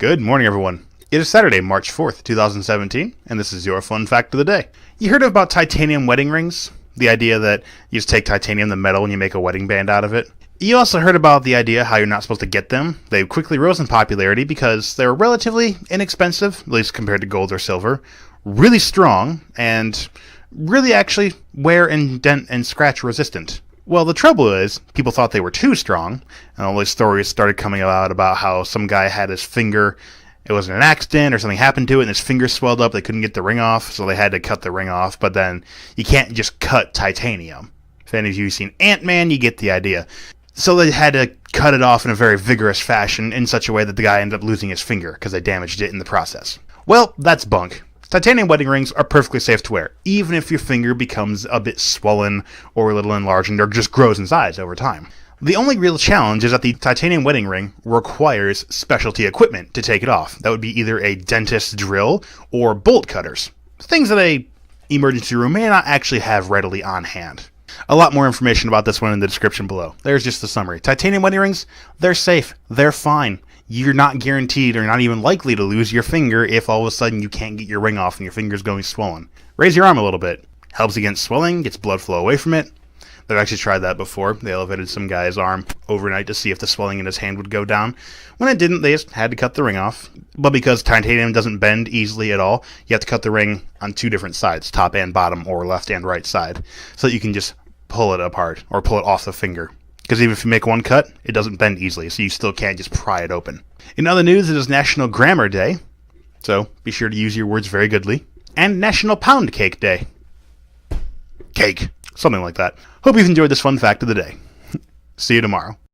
Good morning, everyone. It is Saturday, March 4th, 2017, and this is your fun fact of the day. You heard about titanium wedding rings? The idea that you just take titanium, the metal, and you make a wedding band out of it? You also heard about the idea how you're not supposed to get them. They quickly rose in popularity because they were relatively inexpensive, at least compared to gold or silver, really strong, and really actually wear and dent and scratch resistant. Well, the trouble is, people thought they were too strong, and all these stories started coming out about how some guy had his finger, it wasn't an accident or something happened to it, and his finger swelled up, they couldn't get the ring off, so they had to cut the ring off, but then you can't just cut titanium. If any of you have seen Ant-Man, you get the idea. So they had to cut it off in a very vigorous fashion in such a way that the guy ended up losing his finger because they damaged it in the process. Well, that's bunk. Titanium wedding rings are perfectly safe to wear, even if your finger becomes a bit swollen or a little enlarged or just grows in size over time. The only real challenge is that the titanium wedding ring requires specialty equipment to take it off. That would be either a dentist's drill or bolt cutters, things that a emergency room may not actually have readily on hand. A lot more information about this one in the description below. There's just the summary. Titanium wedding rings, they're safe, they're fine. You're not guaranteed or not even likely to lose your finger if all of a sudden you can't get your ring off and your finger's going swollen. Raise your arm a little bit. Helps against swelling, gets blood flow away from it. They've actually tried that before. They elevated some guy's arm overnight to see if the swelling in his hand would go down. When it didn't, they just had to cut the ring off. But because titanium doesn't bend easily at all, you have to cut the ring on two different sides, top and bottom, or left and right side, so that you can just pull it apart or pull it off the finger. Because even if you make one cut, it doesn't bend easily, so you still can't just pry it open. In other news, it is National Grammar Day, so be sure to use your words very goodly. And National Pound Cake Day. Cake. Something like that. Hope you've enjoyed this fun fact of the day. See you tomorrow.